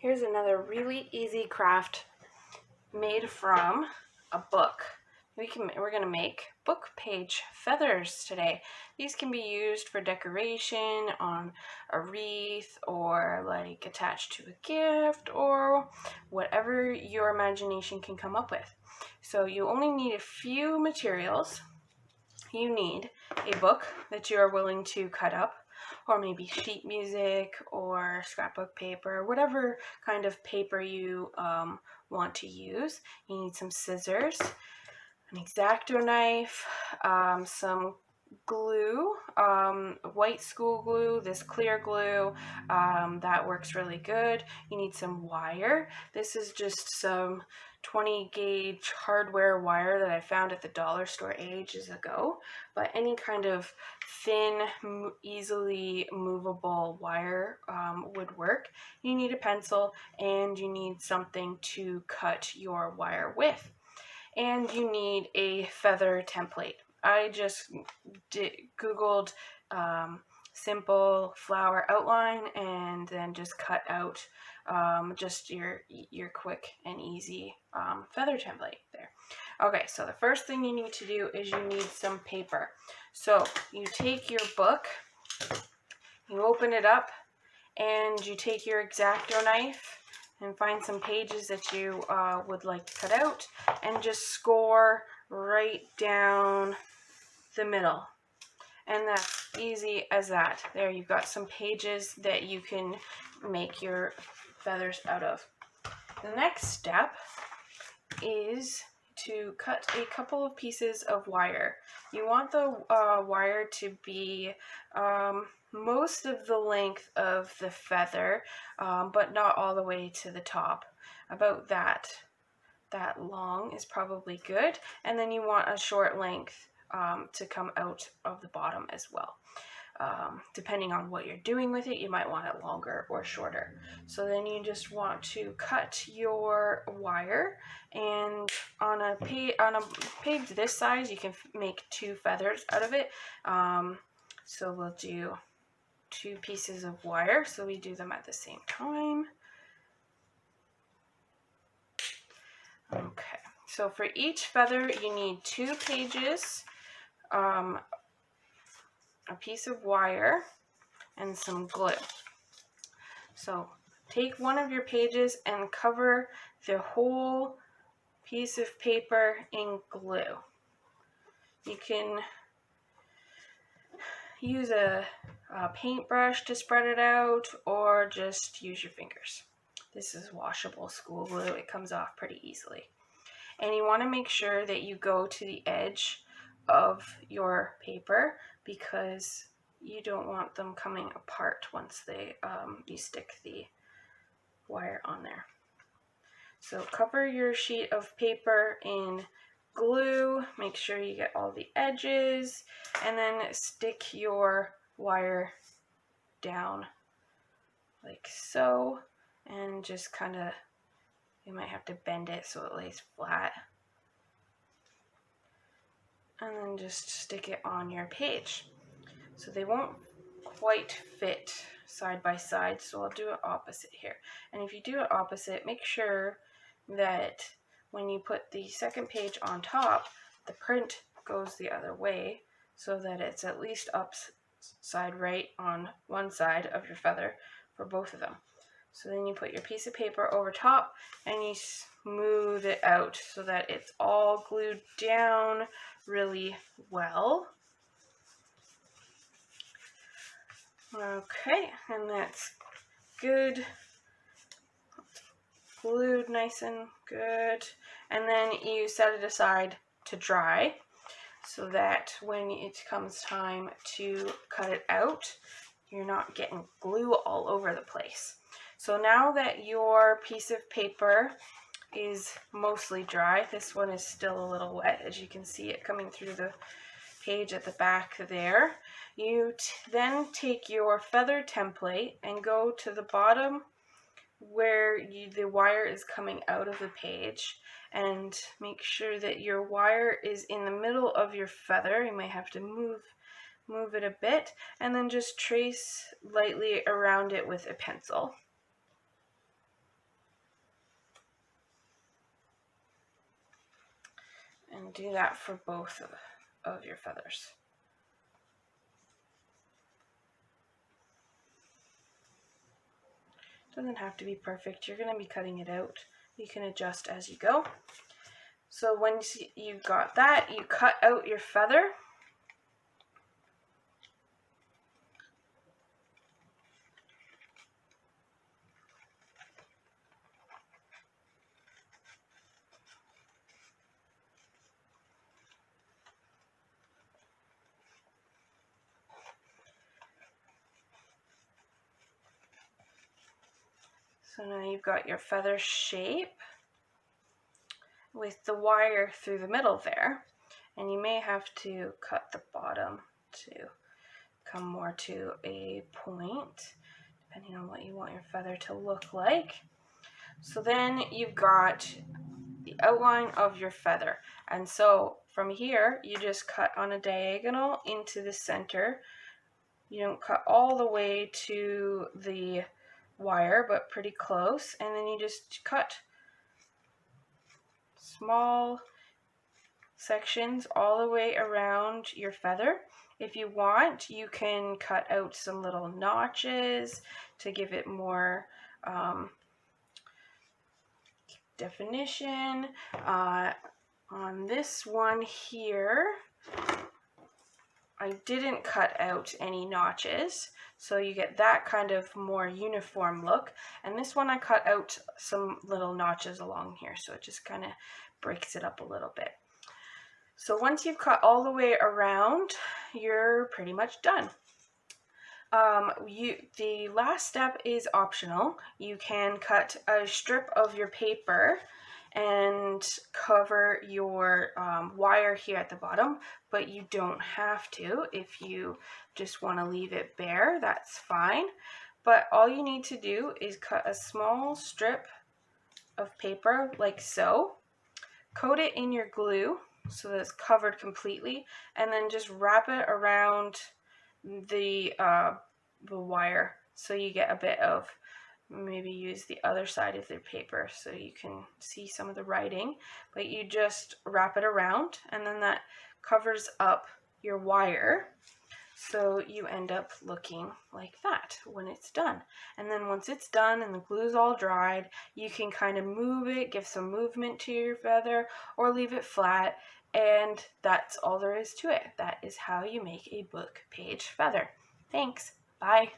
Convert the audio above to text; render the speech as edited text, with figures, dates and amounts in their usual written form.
Here's another really easy craft made from a book. We're going to make book page feathers today. These can be used for decoration on a wreath or like attached to a gift or whatever your imagination can come up with. So you only need a few materials. You need a book that you are willing to cut up, or maybe sheet music or scrapbook paper, whatever kind of paper you want to use. You need some scissors, an X-Acto knife, some glue, white school glue, this clear glue, that works really good. You need some wire. This is just some 20 gauge hardware wire that I found at the dollar store ages ago, but any kind of thin, easily movable wire would work. You need a pencil and you need something to cut your wire with. And you need a feather template. I just Googled simple flower outline and then just cut out just your quick and easy feather template there. Okay, so the first thing you need to do is you need some paper. So you take your book, you open it up, and you take your X-Acto knife and find some pages that you would like to cut out and just score right down the middle. And that's easy as that. There, you've got some pages that you can make your feathers out of. The next step is to cut a couple of pieces of wire. You want the wire to be most of the length of the feather, but not all the way to the top. About that long is probably good. And then you want a short length to come out of the bottom as well. Depending on what you're doing with it, you might want it longer or shorter. So then you just want to cut your wire, and on a page this size, you can make 2 feathers out of it. So we'll do 2 pieces of wire, so we do them at the same time. Okay, so for each feather, you need 2 pages, a piece of wire, and some glue. So take one of your pages and cover the whole piece of paper in glue. You can use a paintbrush to spread it out, or just use your fingers. This is washable school glue. It comes off pretty easily. And you want to make sure that you go to the edge of your paper, because you don't want them coming apart once you stick the wire on there. So cover your sheet of paper in glue, make sure you get all the edges, and then stick your wire down like so, and just kind of, you might have to bend it so it lays flat, and then just stick it on your page. So they won't quite fit side by side, so I'll do it opposite here. And if you do it opposite, make sure that when you put the second page on top, the print goes the other way, so that it's at least upside right on one side of your feather for both of them. So then you put your piece of paper over top and you smooth it out so that it's all glued down really well. Okay, and that's good, glued nice and good. And then you set it aside to dry, so that when it comes time to cut it out, you're not getting glue all over the place. So now that your piece of paper is mostly dry, this one is still a little wet, as you can see it coming through the page at the back there. You then take your feather template and go to the bottom where the wire is coming out of the page, and make sure that your wire is in the middle of your feather. You might have to move it a bit, and then just trace lightly around it with a pencil. And do that for both of your feathers. Doesn't have to be perfect. You're going to be cutting it out. You can adjust as you go. So once you've got that, you cut out your feather. So now you've got your feather shape with the wire through the middle there, and you may have to cut the bottom to come more to a point, depending on what you want your feather to look like. So then you've got the outline of your feather, and so from here you just cut on a diagonal into the center. You don't cut all the way to the wire, but pretty close, and then you just cut small sections all the way around your feather. If you want, you can cut out some little notches to give it more definition. On this one here, I didn't cut out any notches, so you get that kind of more uniform look. And this one I cut out some little notches along here, so it just kind of breaks it up a little bit. So once you've cut all the way around, you're pretty much done. The last step is optional. You can cut a strip of your paper and cover your wire here at the bottom, but you don't have to. If you just want to leave it bare, that's fine. But all you need to do is cut a small strip of paper like so, coat it in your glue so that it's covered completely, and then just wrap it around the wire so you get a bit of, maybe use the other side of the paper so you can see some of the writing, but you just wrap it around and then that covers up your wire, so you end up looking like that when it's done. And then once it's done and the glue's all dried, you can kind of move it, give some movement to your feather, or leave it flat, and that's all there is to it. That is how you make a book page feather. Thanks. Bye.